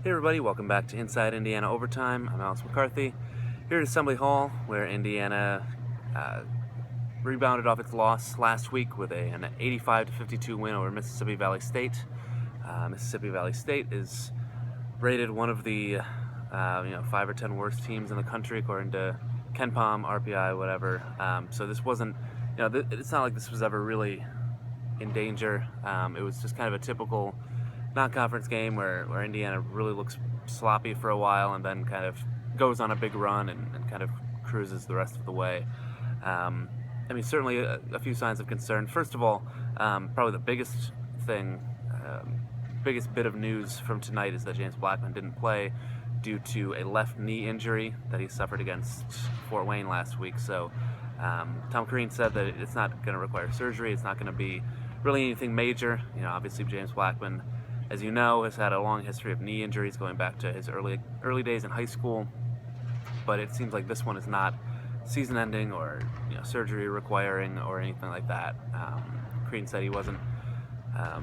Hey everybody, welcome back to Inside Indiana Overtime. I'm Alex McCarthy here at Assembly Hall, where Indiana rebounded off its loss last week with an 85-52 win over Mississippi Valley State. Mississippi Valley State is rated one of the 5 or 10 worst teams in the country according to KenPom, RPI, whatever. So this wasn't, it's not like this was ever really in danger. It was just kind of a typical non-conference game where Indiana really looks sloppy for a while and then kind of goes on a big run and kind of cruises the rest of the way. Certainly a few signs of concern. First of all, probably the biggest thing, biggest bit of news from tonight is that James Blackmon didn't play due to a left knee injury that he suffered against Fort Wayne last week. So Tom Crean said that it's not going to require surgery. It's not going to be really anything major. Obviously James Blackmon, as you know, has had a long history of knee injuries going back to his early days in high school, but it seems like this one is not season-ending or surgery requiring or anything like that. Crean said he wasn't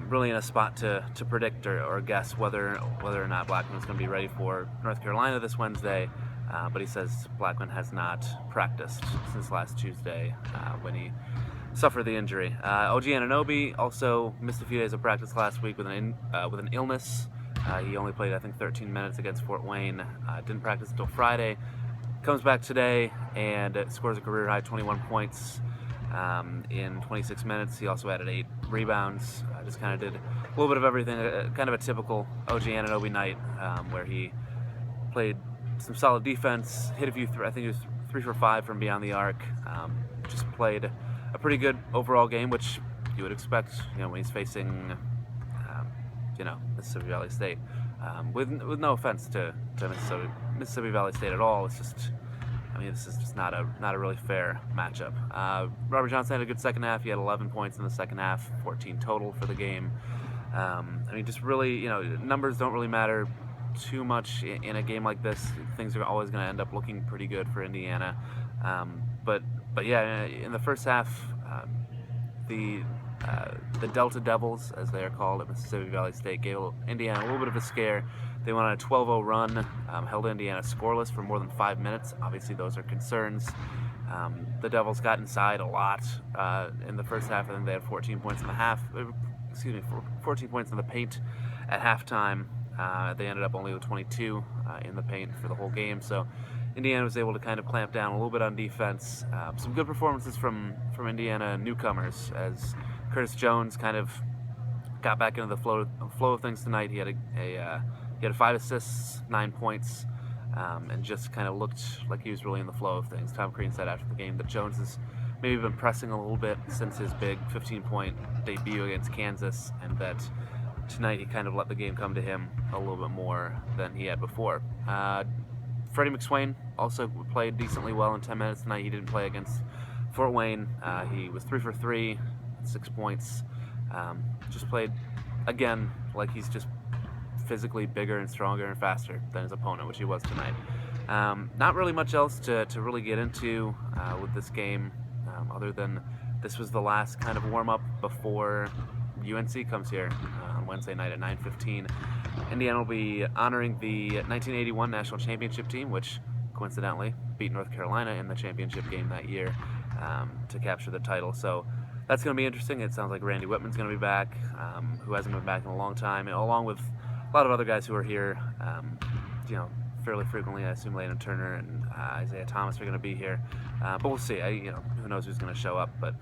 really in a spot to predict or guess whether or not Blackmon is going to be ready for North Carolina this Wednesday, but he says Blackmon has not practiced since last Tuesday when he suffered the injury. OG Anunoby also missed a few days of practice last week with an illness. He only played, I think, 13 minutes against Fort Wayne. Didn't practice until Friday. Comes back today and scores a career-high 21 points in 26 minutes. He also added 8 rebounds. Just kind of did a little bit of everything. Kind of a typical OG Anunoby night where he played some solid defense, hit a few. I think he was 3 for 5 from beyond the arc. Just played a pretty good overall game, which you would expect, when he's facing, Mississippi Valley State. With no offense to Mississippi Valley State at all, it's just, this is just not a really fair matchup. Robert Johnson had a good second half. He had 11 points in the second half, 14 total for the game. Just really, numbers don't really matter too much in a game like this. Things are always going to end up looking pretty good for Indiana. But yeah, in the first half, the Delta Devils, as they are called at Mississippi Valley State, gave Indiana a little bit of a scare. They went on a 12-0 run, held Indiana scoreless for more than 5 minutes. Obviously, those are concerns. The Devils got inside a lot in the first half. I think they had 14 points in the half. 14 points in the paint at halftime. They ended up only with 22 in the paint for the whole game. So Indiana was able to kind of clamp down a little bit on defense. Some good performances from Indiana newcomers as Curtis Jones kind of got back into the flow of things tonight. He had 5 assists, 9 points, and just kind of looked like he was really in the flow of things. Tom Crean said after the game that Jones has maybe been pressing a little bit since his big 15-point debut against Kansas, and that tonight he kind of let the game come to him a little bit more than he had before. Freddie McSwain also played decently well in 10 minutes tonight. He didn't play against Fort Wayne. He was 3 for 3, 6 points. Just played, again, like he's just physically bigger and stronger and faster than his opponent, which he was tonight. Not really much else to really get into with this game, other than this was the last kind of warm-up before UNC comes here on Wednesday night at 9:15. Indiana will be honoring the 1981 national championship team, which coincidentally beat North Carolina in the championship game that year to capture the title. So that's going to be interesting. It sounds like Randy Whitman's going to be back, who hasn't been back in a long time, along with a lot of other guys who are here, fairly frequently. I assume Landon Turner and Isaiah Thomas are going to be here, but we'll see. Who knows who's going to show up, but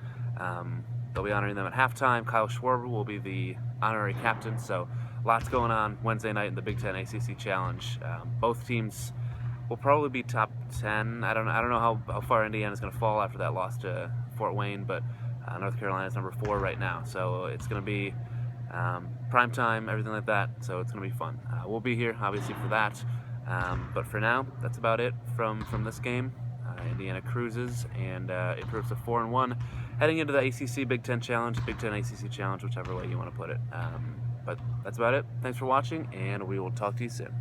they'll be honoring them at halftime. Kyle Schwarber will be the honorary captain, so lots going on Wednesday night in the Big Ten ACC Challenge. Both teams will probably be top 10. I don't know how far Indiana's going to fall after that loss to Fort Wayne, but North Carolina's number 4 right now, so it's going to be prime time, everything like that, so it's going to be fun. We'll be here, obviously, for that, but for now, that's about it from this game. Indiana cruises and improves to 4-1, heading into the ACC Big Ten Challenge, Big Ten ACC Challenge, whichever way you want to put it. But that's about it. Thanks for watching, and we will talk to you soon.